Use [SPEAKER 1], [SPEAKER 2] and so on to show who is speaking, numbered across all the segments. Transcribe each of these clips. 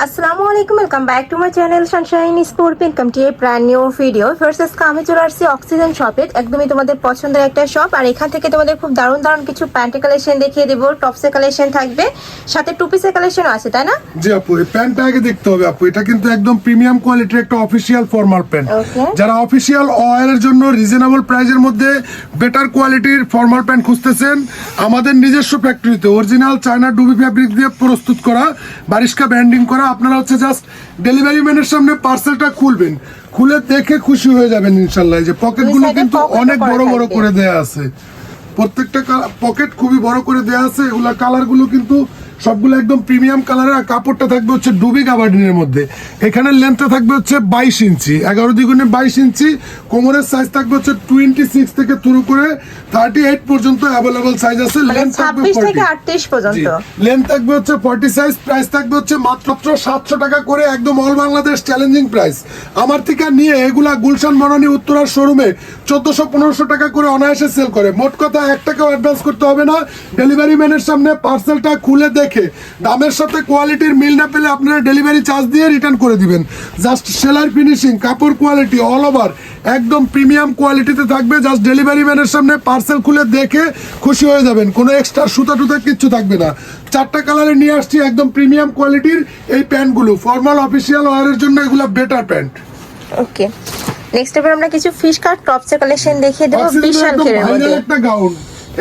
[SPEAKER 1] আসসালামু আলাইকুম, welcome back to my channel Sunshine sport. Welcome to A brand new video. Versus কামে চলে আসছি অক্সিজেন শপে, একদমই তোমাদের পছন্দের একটা শপ। আর এখান থেকে তোমাদের খুব দারুণ দারুণ কিছু প্যান্টের কালেকশন দেখিয়ে দেবো, টপসের কালেকশন থাকবে, সাথে টু পিসের কালেকশনও আছে, তাই না?
[SPEAKER 2] জি আপু, এই প্যান্টটা আগে দেখতে হবে আপু। এটা কিন্তু একদম প্রিমিয়াম কোয়ালিটির একটা অফিসিয়াল ফর্মাল প্যান্ট। যারা অফিসিয়াল ওয়্যারের জন্য রিজনেবল প্রাইসের মধ্যে বেটার কোয়ালিটির ফর্মাল প্যান্ট খুঁজতেছেন, আমাদের নিজস্ব ফ্যাক্টরিতে অরিজিনাল চায়না ডুবি ফ্যাব্রিক দিয়ে প্রস্তুত করা, বারিশকা ব্র্যান্ডিং করা। আপনারা হচ্ছে জাস্ট ডেলিভারি ম্যানের সামনে পার্সেলটা খুলবেন, খুলে দেখে খুশি হয়ে যাবেন ইনশাল্লাহ। যে পকেটগুলো কিন্তু অনেক বড় বড় করে দেয়া আছে, প্রত্যেকটা পকেট খুবই বড় করে দেয়া আছে। এগুলা কালারগুলো কিন্তু সবগুলো একদম প্রিমিয়াম কালারের। আর কাপড়টা থাকবে হচ্ছে ডুবি গাবার্ডিনের মধ্যে। এখানে লেন্থটা থাকবে হচ্ছে 22 ইঞ্চি, 11 দ্বিগুণে 22 ইঞ্চি। কোমরের সাইজ থাকবে হচ্ছে 26 থেকে শুরু করে 38 পর্যন্ত অ্যাভেলেবল সাইজ আছে। লেন্থ থাকবে
[SPEAKER 1] 26 থেকে 38 পর্যন্ত,
[SPEAKER 2] লেন্থ থাকবে হচ্ছে 40 সাইজ। প্রাইস থাকবে হচ্ছে মাত্র 700 টাকা করে, একদম অল বাংলাদেশ চ্যালেঞ্জিং প্রাইস। আমার থেকে নিয়ে এগুলা গুলশান মরানি উত্তরার শোরুমে 1400-1500 টাকা করে অনায়াসে সেল করে। মোট কথা 1 টাকাও অ্যাডভান্স করতে হবে না। ডেলিভারি ম্যানের সামনে পার্সেলটা খুলে দেখে দামের সাথে কোয়ালিটির মিল না পেলে আপনারা ডেলিভারি চার্জ দিয়ে রিটার্ন করে দিবেন। জাস্ট সেলাই ফিনিশিং, কাপড় কোয়ালিটি অল ওভার একদম প্রিমিয়াম কোয়ালিটিতে থাকবে। জাস্ট ডেলিভারি ম্যানের সামনে পার্সেল খুলে দেখে খুশি হয়ে যাবেন। কোনো এক্সট্রা সুতা টুতা কিচ্ছু থাকবে না। 4টা কালারে নিয়ে আসছি একদম প্রিমিয়াম কোয়ালিটির এই প্যান্টগুলো, ফর্মাল অফিসিয়াল ওয়্যারের জন্য এগুলো বেটার প্যান্ট।
[SPEAKER 1] ওকে, নেক্সট এবার আমরা কিছু ফিশ কাট টপসের কালেকশন দেখিয়ে দেবো। বিশাল ঘেরের মধ্যে
[SPEAKER 2] একটা গাউন,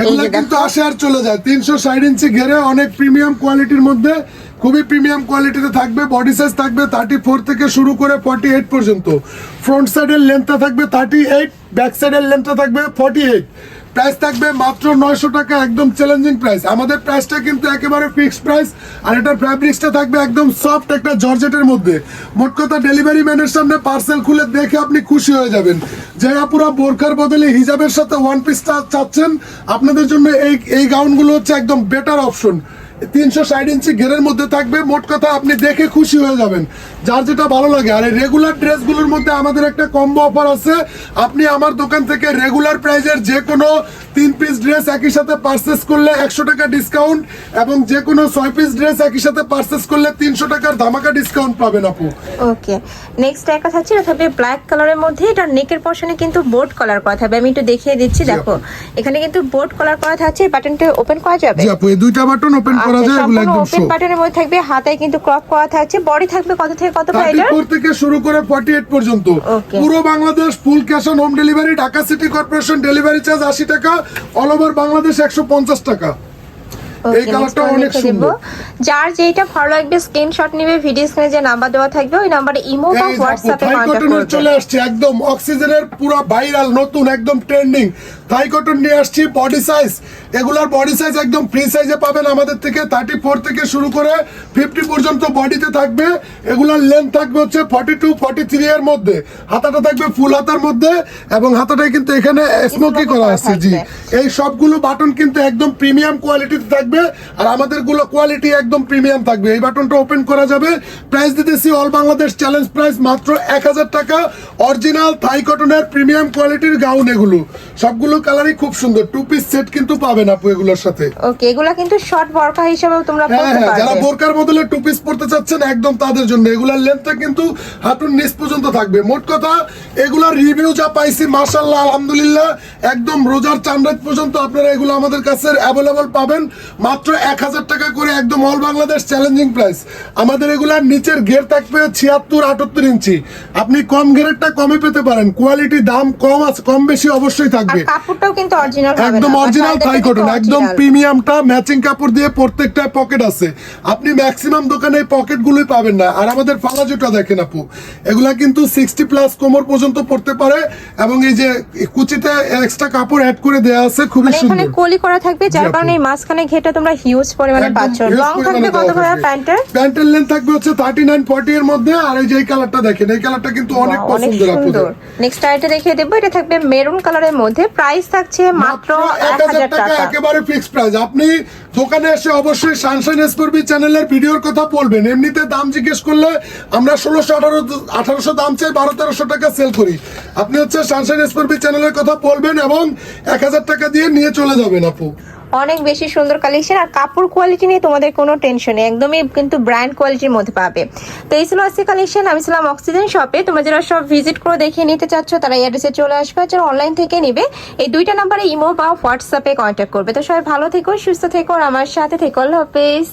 [SPEAKER 2] এগুলো কিন্তু আসে আর চলে যায়। 360 ইঞ্চি ঘেরে, অনেক প্রিমিয়াম কোয়ালিটির মধ্যে, খুবই প্রিমিয়াম কোয়ালিটিতে থাকবে। বডি সাইজ থাকবে 34 থেকে শুরু করে 48 পর্যন্ত। ফ্রন্ট সাইডের লেন্থটা থাকবে 38, ব্যাক সাইডের লেন্থটা থাকবে 48। প্রাইস থাকবে মাত্র 900 টাকা, একদম চ্যালেঞ্জিং প্রাইস। আমাদের প্রাইসটা কিন্তু একেবারে ফিক্সড প্রাইস। আর এটার ফ্যাব্রিক্সটা থাকবে একদম সফট একটা জর্জেটের মধ্যে। মোট কথা ডেলিভারি ম্যানের সামনে পার্সেল খুলে দেখে আপনি খুশি হয়ে যাবেন। যে আপুরা বোরখার বদলে হিজাবের সাথে ওয়ান পিসটা চাচ্ছেন, আপনাদের জন্য এই গাউনগুলো হচ্ছে একদম বেটার অপশন। 360 ইঞ্চি ঘেরের মধ্যে থাকবে। মোট কথা আপনি দেখে খুশি হয়ে যাবেন, যার যেটা ভালো লাগে। আর এই রেগুলার ড্রেসগুলোর মধ্যে আমাদের একটা কম্বো অফার আছে। আপনি আমার দোকান থেকে রেগুলার প্রাইজের যে কোনো 3 পিস ড্রেস একই সাথে পারচেস করলে 100 টাকা ডিসকাউন্ট, এবং যে কোনো 6 পিস ড্রেস একই সাথে পারচেস করলে 300 টাকার ধামাকা ডিসকাউন্ট পাবেন আপু।
[SPEAKER 1] ওকে, নেক্সট একটা থাকছে, এটা থাকবে ব্ল্যাক কালারের মধ্যে। এটা নেকের পোরশনে কিন্তু বোর্ড কালার করা থাকবে। আমি একটু দেখিয়ে দিচ্ছি, দেখো এখানে কিন্তু বোর্ড কালার করা থাকছে। বাটনটা ওপেন করা যাবে।
[SPEAKER 2] জি আপু, এই দুইটা বাটন ওপেন করা যায়, এগুলো একদম
[SPEAKER 1] ওপেন বাটনের মধ্যে থাকবে। হাতায় কিন্তু ক্রপ করা থাকছে। বডি থাকবে কত থেকে কত পাইডার?
[SPEAKER 2] 34 থেকে শুরু করে 48 পর্যন্ত। পুরো Bangladesh full cash on home delivery. Dhaka city corporation delivery charge 80 টাকা, অল ওভার বাংলাদেশ 150 টাকা। এই কালারটা অনেক সুন্দর।
[SPEAKER 1] যার যেটা ভালো লাগবে স্ক্রিনশট নেবে, ভিডিও স্ক্রিনে যে নাম্বার দেওয়া থাকবে ওই নম্বরে ইমো বা হোয়াটসঅ্যাপে কন্টাক্ট করবে।
[SPEAKER 2] চলে আসছে একদম অক্সিজেনের পুরো ভাইরাল নতুন একদম ট্রেন্ডিং থাই কটন নিয়ে আসছি। বডি সাইজ, এগুলার বডি সাইজ একদম ফ্রি সাইজে পাবেন আমাদের থেকে। 34 থেকে শুরু করে 50 পর্যন্ত বডিতে থাকবে। এগুলার লেন্থ থাকবে হচ্ছে 42-43 এর মধ্যে। হাতাটা থাকবে ফুল হাতার মধ্যে, এবং হাতাটাই কিন্তু এখানে স্মোকি করা আছে। জি, এই সবগুলো বাটন কিন্তু একদম প্রিমিয়াম কোয়ালিটিতে থাকবে। আর আমাদের গুলো কোয়ালিটি একদম প্রিমিয়াম থাকবে। এই বাটনটা ওপেন করা যাবে। প্রাইস দিতেছি অল বাংলাদেশ চ্যালেঞ্জ প্রাইস মাত্র 1000 টাকা। অরিজিনাল থাই কটনের প্রিমিয়াম কোয়ালিটির গাউন, এগুলো সবগুলো কালারই খুব সুন্দর। 2 পিস সেট কিন্তু পাবেন আপু এগুলোর সাথে।
[SPEAKER 1] ওকে, এগুলা কিন্তু শর্ট বোরকা হিসেবেও তোমরা পরতে পারবে।
[SPEAKER 2] যারা বোরকার বদলে 2 পিস পড়তে চাচ্ছেন একদম তাদের জন্য। এগুলার লেন্থটা কিন্তু হাঁটুর নিচ পর্যন্ত থাকবে। মোট কথা এগুলার রিভিউ যা পাইছি মাশাআল্লাহ আলহামদুলিল্লাহ, একদম রোজার চাঁদ পর্যন্ত আপনারা এগুলো আমাদের কাছে অ্যাভেলেবল পাবেন মাত্র 1000 টাকা করে, একদম অল বাংলাদেশ চ্যালেঞ্জিং প্রাইস। আমাদের এগুলার নিচের ঘের থাকবে 76-78 ইঞ্চি। আপনি কম ঘেরেরটা কমে পেতে পারেন। কোয়ালিটি দাম কম আছে, কম বেশি অবশ্যই থাকবে।
[SPEAKER 1] কাপড়টাও কিন্তু অরিজিনাল হবে,
[SPEAKER 2] একদম অরিজিনাল থাই কটন, একদম প্রিমিয়ামটা ম্যাচিং কাপড় দিয়ে প্রত্যেকটা পকেট আছে। আপনি ম্যাক্সিমাম দোকানে এই পকেটগুলোই পাবেন না। আর আমাদের ফালাজোটা দেখেন আপু, এগুলা কিন্তু 60+ কোমর পর্যন্ত পড়তে পারে, এবং এই যে কুচিতে এক্সট্রা কাপড় অ্যাড করে দেয়া আছে, খুবই সুন্দর।
[SPEAKER 1] এখানে কলি করা থাকবে, যার কারণে এই মাঝখানে ঘেরটা তোমরা হিউজ পরিমাণে পাচ্ছ। লং থাকবে কত করে প্যান্টের?
[SPEAKER 2] প্যান্টের লেন্থ থাকবে হচ্ছে 39-40 এর মধ্যে। আর এই যে কালারটা দেখেন, এই কালারটা কিন্তু অনেক পছন্দের আপনাদের।
[SPEAKER 1] নেক্সট আইটেম দেখিয়ে দেব, এটা থাকবে মেরুন কালারের মধ্যে। প্রাইস থাকছে মাত্র 1000 টাকা,
[SPEAKER 2] একেবারে ফিক্সড প্রাইস। আপনি দোকানে এসে অবশ্যই সানশাইন এসপি চ্যানেলের ভিডিওর কথা বলবেন। এমনিতে দাম জিজ্ঞেস করলে আমরা 1600-1800 দাম চাই, 1200-1300 টাকা সেল করি। আপনি হচ্ছে সানশাইন এসপি চ্যানেলের কথা বলবেন এবং 1000 টাকা দিয়ে নিয়ে চলে যাবেন আপু।
[SPEAKER 1] অনেক বেশি সুন্দর কালেকশন, আর কাপড় কোয়ালিটি নিয়ে তোমাদের কোনো টেনশন নেই, একদমই কিন্তু ব্র্যান্ড কোয়ালিটির মধ্যে পাবে। তো এই ছিল আজকে কালেকশন। আমি ছিলাম অক্সিজেন শপে, তোমরা যারা সব ভিজিট করে দেখে নিতে চাচ্ছ তারা এই অ্যাড্রেসে চলে আসবে, যারা অনলাইন থেকে নিবে এই দুইটা নাম্বারে ইমো বা হোয়াটসঅ্যাপে কন্ট্যাক্ট করবে। তো সবাই ভালো থেকো, সুস্থ থেকো, আর আমার সাথে থেকো। আল্লাহ হাফেজ।